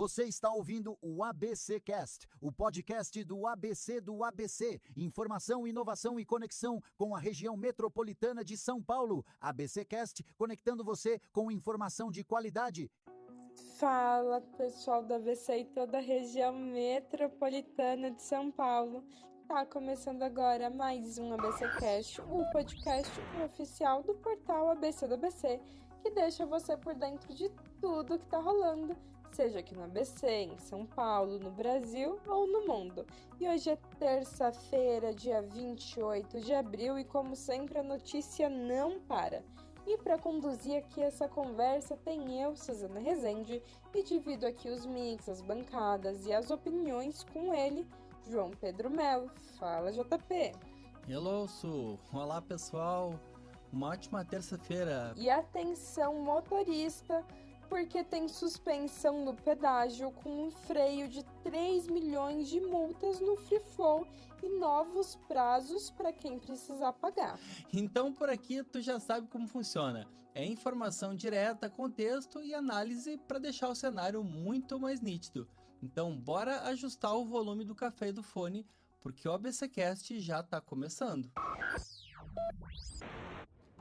Você está ouvindo o ABC Cast, o podcast do ABC. Informação, inovação e conexão com a região metropolitana de São Paulo. ABC Cast, conectando você com informação de qualidade. Fala, pessoal do ABC e toda a região metropolitana de São Paulo. Tá começando agora mais um ABC Cast, o podcast oficial do portal ABC do ABC, que deixa você por dentro de tudo que tá rolando, seja aqui no ABC, em São Paulo, no Brasil ou no mundo. E hoje é terça-feira, dia 28 de abril, e como sempre a notícia não para. E para conduzir aqui essa conversa tem eu, Suzana Rezende, e divido aqui os mix, as bancadas e as opiniões com ele, João Pedro Melo. Fala, JP! Hello, Su! Olá, pessoal! Uma ótima terça-feira! E atenção, motorista, porque tem suspensão no pedágio com um freio de 3 milhões de multas no Free Flow e novos prazos para quem precisar pagar. Então, por aqui, tu já sabe como funciona. É informação direta, contexto e análise para deixar o cenário muito mais nítido. Então, bora ajustar o volume do café e do fone, porque o ABCcast já está começando.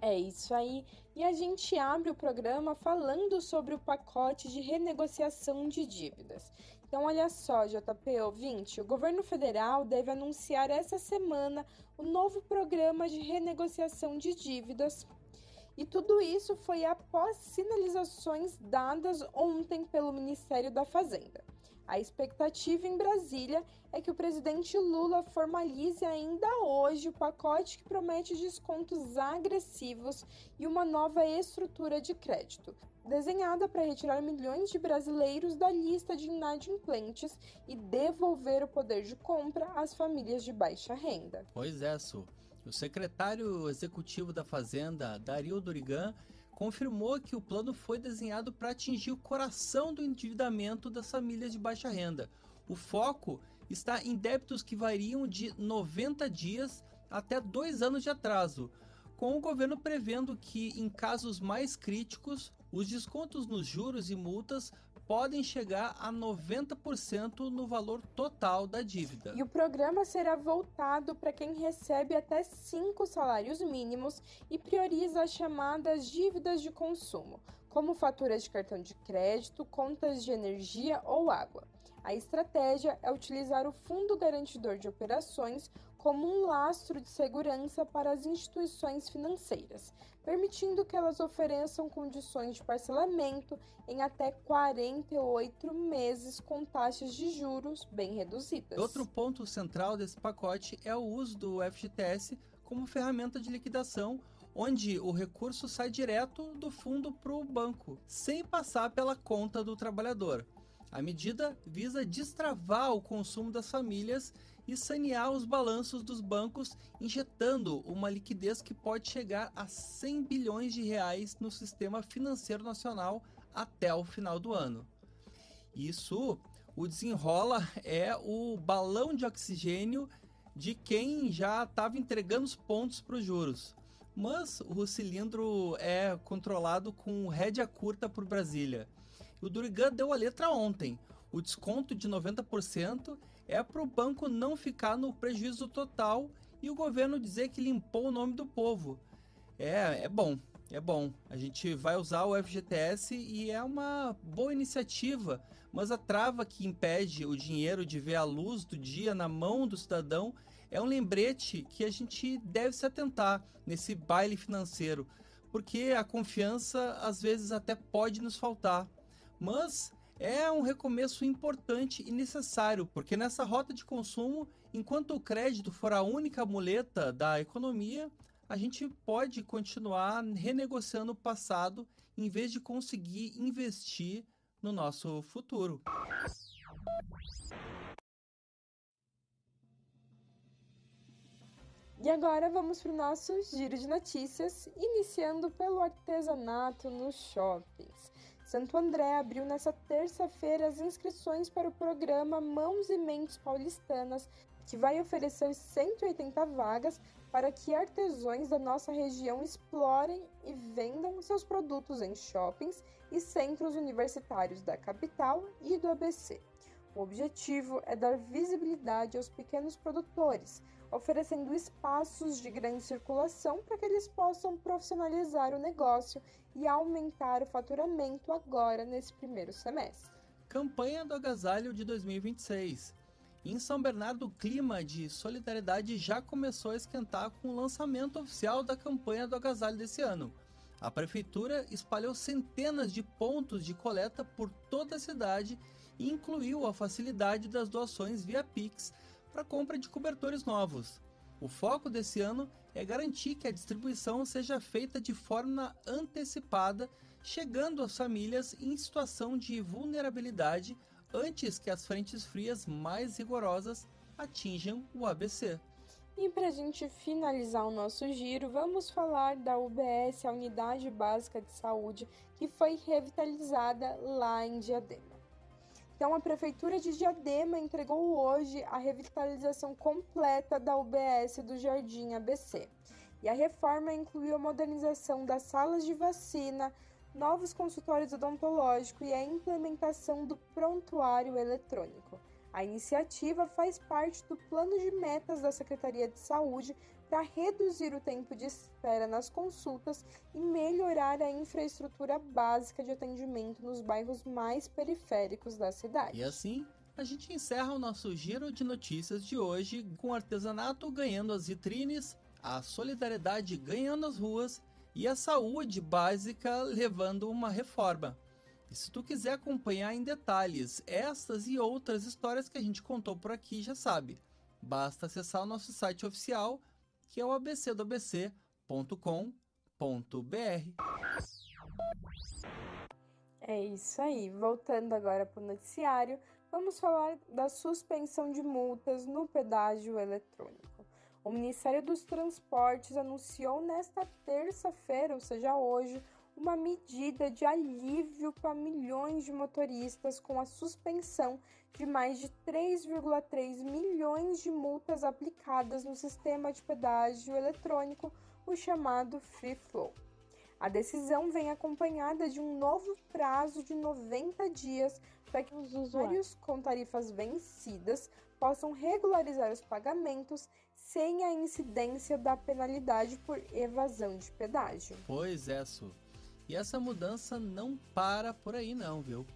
É isso aí, e a gente abre o programa falando sobre o pacote de renegociação de dívidas. Então, olha só, JP ouvinte, o governo federal deve anunciar essa semana o novo programa de renegociação de dívidas. E tudo isso foi após sinalizações dadas ontem pelo Ministério da Fazenda. A expectativa em Brasília é que o presidente Lula formalize ainda hoje o pacote que promete descontos agressivos e uma nova estrutura de crédito, desenhada para retirar milhões de brasileiros da lista de inadimplentes e devolver o poder de compra às famílias de baixa renda. Pois é, Su. O secretário executivo da Fazenda, Dario Durigan, confirmou que o plano foi desenhado para atingir o coração do endividamento das famílias de baixa renda. O foco está em débitos que variam de 90 dias até 2 anos de atraso, com o governo prevendo que, em casos mais críticos, os descontos nos juros e multas podem chegar a 90% no valor total da dívida. E o programa será voltado para quem recebe até 5 salários mínimos e prioriza as chamadas dívidas de consumo, como faturas de cartão de crédito, contas de energia ou água. A estratégia é utilizar o Fundo Garantidor de Operações como um lastro de segurança para as instituições financeiras, permitindo que elas ofereçam condições de parcelamento em até 48 meses com taxas de juros bem reduzidas. Outro ponto central desse pacote é o uso do FGTS como ferramenta de liquidação, onde o recurso sai direto do fundo para o banco, sem passar pela conta do trabalhador. A medida visa destravar o consumo das famílias e sanear os balanços dos bancos, injetando uma liquidez que pode chegar a 100 bilhões de reais no sistema financeiro nacional até o final do ano. Isso, o desenrola é o balão de oxigênio de quem já estava entregando os pontos para os juros. Mas o cilindro é controlado com rédea curta por Brasília. O Durigan deu a letra ontem. O desconto de 90% é para o banco não ficar no prejuízo total e o governo dizer que limpou o nome do povo. É bom. A gente vai usar o FGTS e é uma boa iniciativa, mas a trava que impede o dinheiro de ver a luz do dia na mão do cidadão é um lembrete que a gente deve se atentar nesse baile financeiro, porque a confiança às vezes até pode nos faltar. Mas é um recomeço importante e necessário, porque nessa rota de consumo, enquanto o crédito for a única muleta da economia, a gente pode continuar renegociando o passado em vez de conseguir investir no nosso futuro. E agora vamos para o nosso giro de notícias, iniciando pelo artesanato nos shoppings. Santo André abriu nesta terça-feira as inscrições para o programa Mãos e Mentes Paulistanas, que vai oferecer 180 vagas para que artesãos da nossa região explorem e vendam seus produtos em shoppings e centros universitários da capital e do ABC. O objetivo é dar visibilidade aos pequenos produtores, oferecendo espaços de grande circulação para que eles possam profissionalizar o negócio e aumentar o faturamento agora nesse primeiro semestre. Campanha do Agasalho de 2026. Em São Bernardo, o clima de solidariedade já começou a esquentar com o lançamento oficial da campanha do agasalho desse ano. A prefeitura espalhou centenas de pontos de coleta por toda a cidade e incluiu a facilidade das doações via Pix para compra de cobertores novos. O foco desse ano é garantir que a distribuição seja feita de forma antecipada, chegando às famílias em situação de vulnerabilidade antes que as frentes frias mais rigorosas atinjam o ABC. E para a gente finalizar o nosso giro, vamos falar da UBS, a Unidade Básica de Saúde, que foi revitalizada lá em Diadema. Então, a Prefeitura de Diadema entregou hoje a revitalização completa da UBS do Jardim ABC. E a reforma incluiu a modernização das salas de vacina, novos consultórios odontológicos e a implementação do prontuário eletrônico. A iniciativa faz parte do plano de metas da Secretaria de Saúde para reduzir o tempo de espera nas consultas e melhorar a infraestrutura básica de atendimento nos bairros mais periféricos da cidade. E assim, a gente encerra o nosso giro de notícias de hoje com o artesanato ganhando as vitrines, a solidariedade ganhando as ruas e a saúde básica levando uma reforma. E se tu quiser acompanhar em detalhes estas e outras histórias que a gente contou por aqui, já sabe, basta acessar o nosso site oficial, que é o abcdoabc.com.br. É isso aí. Voltando agora para o noticiário, vamos falar da suspensão de multas no pedágio eletrônico. O Ministério dos Transportes anunciou nesta terça-feira, ou seja, hoje, uma medida de alívio para milhões de motoristas com a suspensão de mais de 3,3 milhões de multas aplicadas no sistema de pedágio eletrônico, o chamado Free Flow. A decisão vem acompanhada de um novo prazo de 90 dias para que os usuários com tarifas vencidas possam regularizar os pagamentos sem a incidência da penalidade por evasão de pedágio. Pois é, Su. E essa mudança não para por aí não, viu?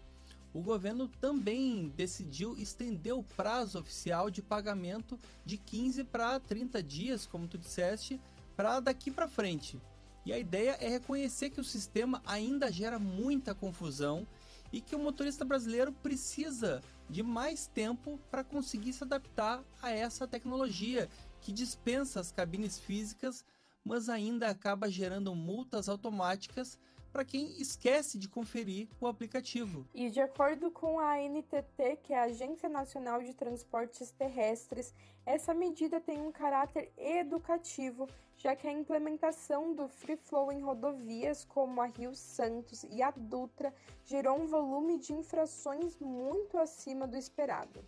O governo também decidiu estender o prazo oficial de pagamento de 15 para 30 dias, como tu disseste, para daqui para frente. E a ideia é reconhecer que o sistema ainda gera muita confusão e que o motorista brasileiro precisa de mais tempo para conseguir se adaptar a essa tecnologia que dispensa as cabines físicas, mas ainda acaba gerando multas automáticas para quem esquece de conferir o aplicativo. E de acordo com a ANTT, que é a Agência Nacional de Transportes Terrestres, essa medida tem um caráter educativo, já que a implementação do Free Flow em rodovias como a Rio Santos e a Dutra gerou um volume de infrações muito acima do esperado.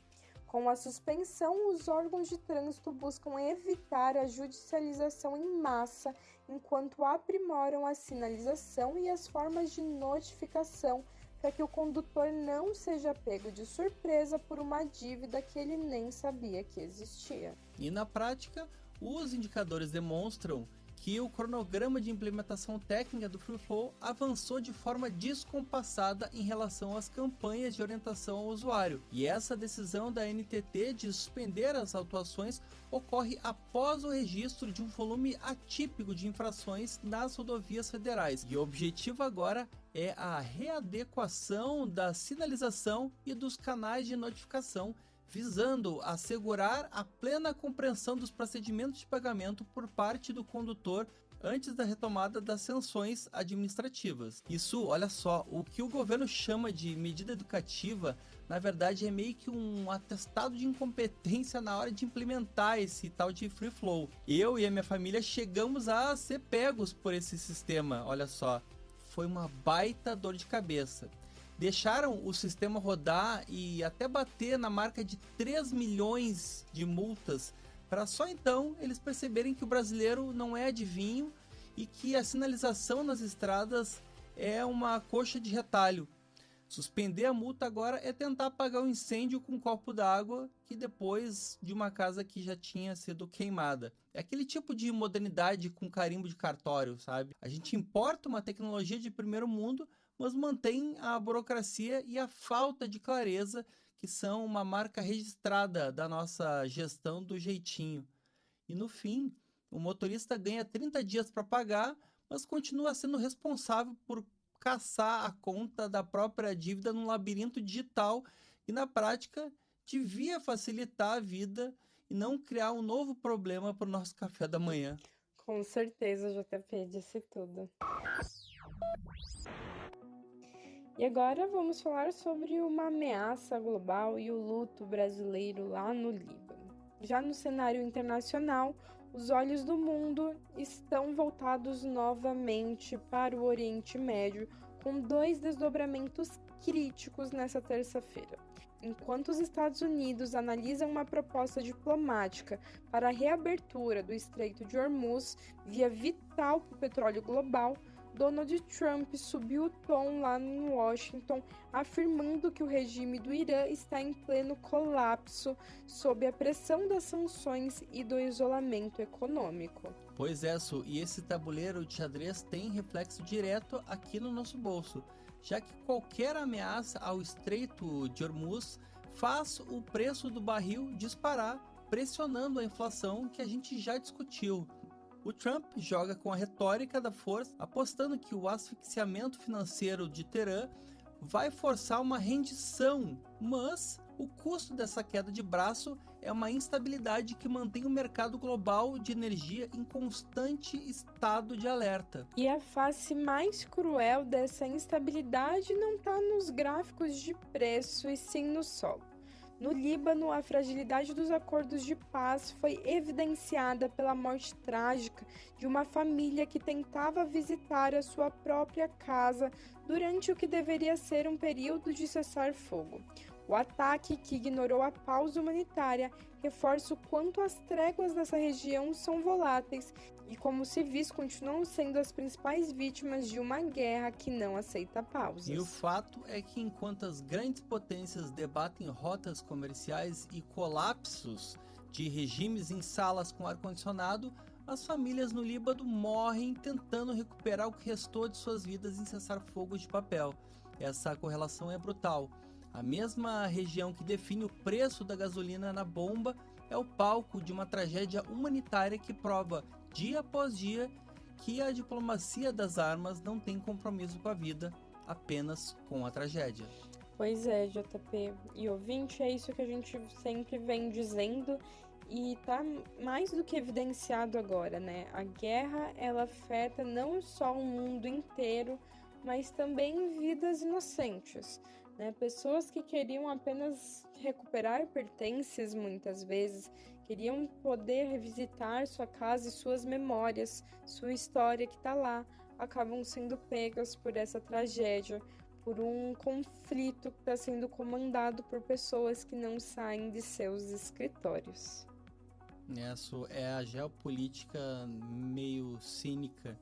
Com a suspensão, os órgãos de trânsito buscam evitar a judicialização em massa, enquanto aprimoram a sinalização e as formas de notificação para que o condutor não seja pego de surpresa por uma dívida que ele nem sabia que existia. E na prática, os indicadores demonstram que o cronograma de implementação técnica do Free Flow avançou de forma descompassada em relação às campanhas de orientação ao usuário. E essa decisão da ANTT de suspender as autuações ocorre após o registro de um volume atípico de infrações nas rodovias federais. E o objetivo agora é a readequação da sinalização e dos canais de notificação, visando assegurar a plena compreensão dos procedimentos de pagamento por parte do condutor antes da retomada das sanções administrativas. Isso, olha só, o que o governo chama de medida educativa, na verdade é meio que um atestado de incompetência na hora de implementar esse tal de Free Flow. Eu e a minha família chegamos a ser pegos por esse sistema, olha só. foi uma baita dor de cabeça. Deixaram o sistema rodar e até bater na marca de 3 milhões de multas, para só então eles perceberem que o brasileiro não é adivinho e que a sinalização nas estradas é uma coxa de retalho. Suspender a multa agora é tentar apagar o incêndio com um copo d'água que depois de uma casa que já tinha sido queimada. É aquele tipo de modernidade com carimbo de cartório, sabe? A gente importa uma tecnologia de primeiro mundo, mas mantém a burocracia e a falta de clareza, que são uma marca registrada da nossa gestão do jeitinho. E no fim, o motorista ganha 30 dias para pagar, mas continua sendo responsável por caçar a conta da própria dívida num labirinto digital e, na prática, devia facilitar a vida e não criar um novo problema para o nosso café da manhã. Com certeza, JP disse tudo. E agora vamos falar sobre uma ameaça global e o luto brasileiro lá no Líbano. Já no cenário internacional, os olhos do mundo estão voltados novamente para o Oriente Médio, com 2 desdobramentos críticos nessa terça-feira. Enquanto os Estados Unidos analisam uma proposta diplomática para a reabertura do Estreito de Hormuz, via vital para o petróleo global, Donald Trump subiu o tom lá em Washington, afirmando que o regime do Irã está em pleno colapso sob a pressão das sanções e do isolamento econômico. Pois é, Su, e esse tabuleiro de xadrez tem reflexo direto aqui no nosso bolso, já que qualquer ameaça ao Estreito de Hormuz faz o preço do barril disparar, pressionando a inflação que a gente já discutiu. O Trump joga com a retórica da força, apostando que o asfixiamento financeiro de Teherã vai forçar uma rendição, mas o custo dessa queda de braço é uma instabilidade que mantém o mercado global de energia em constante estado de alerta. E a face mais cruel dessa instabilidade não está nos gráficos de preço e sim no solo. No Líbano, a fragilidade dos acordos de paz foi evidenciada pela morte trágica de uma família que tentava visitar a sua própria casa durante o que deveria ser um período de cessar-fogo. O ataque, que ignorou a pausa humanitária, reforça o quanto as tréguas dessa região são voláteis e como os civis continuam sendo as principais vítimas de uma guerra que não aceita pausas. E o fato é que enquanto as grandes potências debatem rotas comerciais e colapsos de regimes em salas com ar-condicionado, as famílias no Líbano morrem tentando recuperar o que restou de suas vidas em cessar-fogos de papel. Essa correlação é brutal. A mesma região que define o preço da gasolina na bomba é o palco de uma tragédia humanitária que prova, dia após dia, que a diplomacia das armas não tem compromisso com a vida, apenas com a tragédia. Pois é, JP. E ouvinte, é isso que a gente sempre vem dizendo e tá mais do que evidenciado agora, né? A guerra, ela afeta não só o mundo inteiro, mas também vidas inocentes. Pessoas que queriam apenas recuperar pertences, muitas vezes, queriam poder revisitar sua casa e suas memórias, sua história que está lá, acabam sendo pegas por essa tragédia, por um conflito que está sendo comandado por pessoas que não saem de seus escritórios. Essa é a geopolítica meio cínica.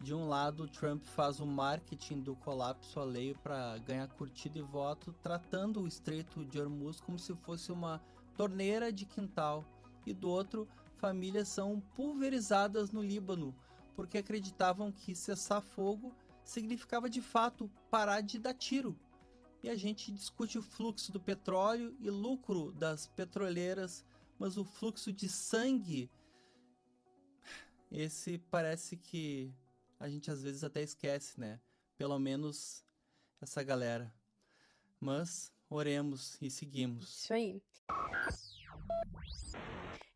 De um lado, Trump faz o marketing do colapso alheio para ganhar curtida e voto, tratando o Estreito de Hormuz como se fosse uma torneira de quintal. E do outro, famílias são pulverizadas no Líbano, porque acreditavam que cessar fogo significava de fato parar de dar tiro. E a gente discute o fluxo do petróleo e lucro das petroleiras, mas o fluxo de sangue, esse parece que a gente às vezes até esquece, né? Pelo menos essa galera. Mas oremos e seguimos. Isso aí.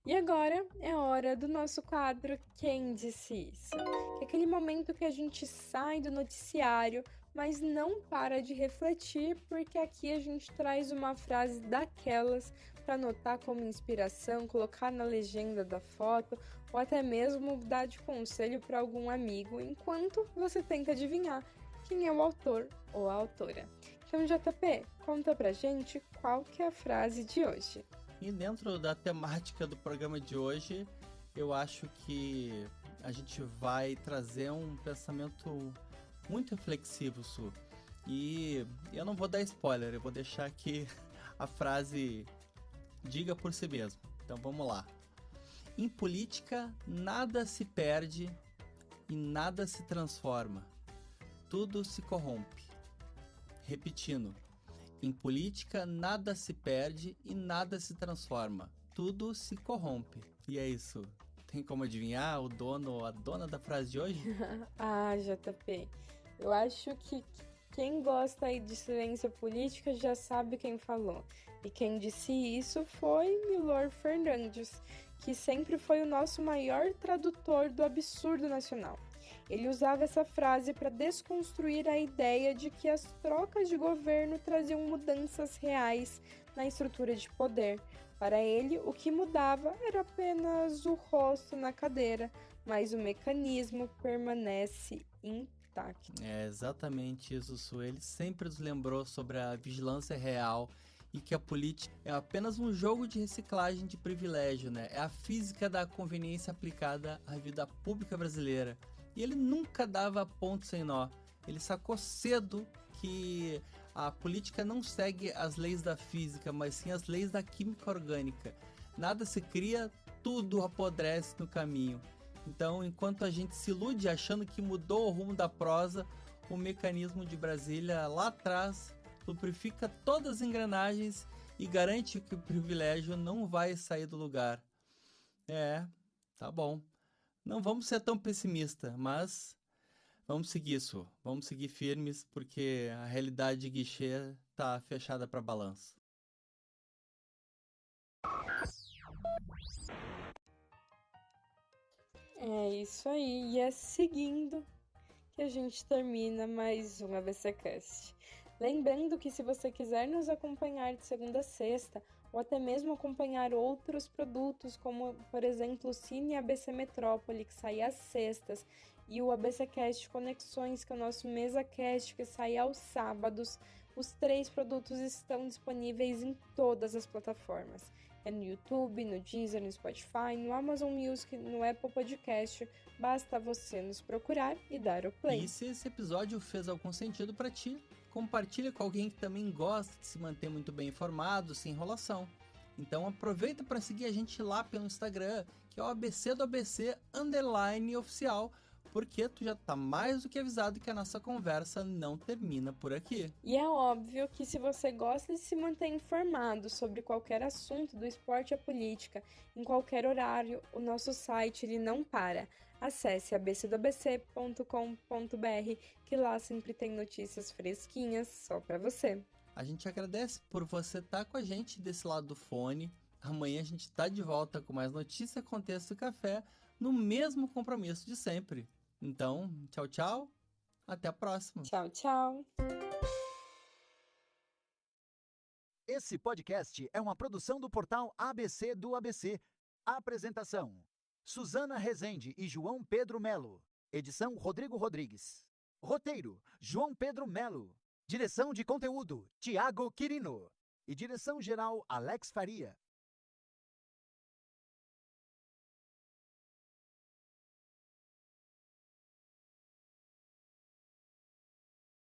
E agora é hora do nosso quadro Quem Disse Isso? Que é aquele momento que a gente sai do noticiário, mas não para de refletir, porque aqui a gente traz uma frase daquelas para anotar como inspiração, colocar na legenda da foto ou até mesmo dar de conselho para algum amigo, enquanto você tenta adivinhar quem é o autor ou a autora. Então, JP, conta pra gente qual que é a frase de hoje. E dentro da temática do programa de hoje, eu acho que a gente vai trazer um pensamento muito reflexivo, Su. E eu não vou dar spoiler, eu vou deixar que a frase diga por si mesmo. Então vamos lá. Em política, nada se perde e nada se transforma. Tudo se corrompe. Repetindo. Em política, nada se perde e nada se transforma. Tudo se corrompe. E é isso. Tem como adivinhar o dono ou a dona da frase de hoje? Ah, JP, eu acho que quem gosta aí de ciência política já sabe quem falou. E quem disse isso foi Milor Fernandes, que sempre foi o nosso maior tradutor do absurdo nacional. Ele usava essa frase para desconstruir a ideia de que as trocas de governo traziam mudanças reais na estrutura de poder. Para ele, o que mudava era apenas o rosto na cadeira, mas o mecanismo permanece intacto. É exatamente isso, Su. Ele sempre nos lembrou sobre a vigilância real e que a política é apenas um jogo de reciclagem de privilégio, né? É a física da conveniência aplicada à vida pública brasileira. E ele nunca dava ponto sem nó. Ele sacou cedo que a política não segue as leis da física, mas sim as leis da química orgânica. Nada se cria, tudo apodrece no caminho. Então, enquanto a gente se ilude achando que mudou o rumo da prosa, o mecanismo de Brasília lá atrás lubrifica todas as engrenagens e garante que o privilégio não vai sair do lugar. Tá bom. Não vamos ser tão pessimistas, mas vamos seguir isso. Vamos seguir firmes, porque a realidade de guichê tá fechada para balanço. É isso aí, e é seguindo que a gente termina mais um ABCcast. Lembrando que se você quiser nos acompanhar de segunda a sexta, ou até mesmo acompanhar outros produtos, como, por exemplo, o Cine ABC Metrópole, que sai às sextas, e o ABCcast Conexões, que é o nosso MesaCast, que sai aos sábados, os 3 produtos estão disponíveis em todas as plataformas. É no YouTube, no Deezer, no Spotify, no Amazon Music, no Apple Podcast. Basta você nos procurar e dar o play. E se esse episódio fez algum sentido para ti, compartilha com alguém que também gosta de se manter muito bem informado, sem enrolação. Então aproveita para seguir a gente lá pelo Instagram, que é o ABC do ABC _oficial, porque tu já tá mais do que avisado que a nossa conversa não termina por aqui. E é óbvio que se você gosta de se manter informado sobre qualquer assunto do esporte e a política, em qualquer horário, o nosso site ele não para. Acesse abcdoabc.com.br, que lá sempre tem notícias fresquinhas só para você. A gente agradece por você estar com a gente desse lado do fone. Amanhã a gente tá de volta com mais notícia, contexto e café, no mesmo compromisso de sempre. Então, tchau, tchau. Até a próxima. Tchau, tchau. Esse podcast é uma produção do portal ABC do ABC. Apresentação: Suzana Rezende e João Pedro Melo. Edição: Rodrigo Rodrigues. Roteiro: João Pedro Melo. Direção de conteúdo: Tiago Quirino. E direção geral: Alex Faria.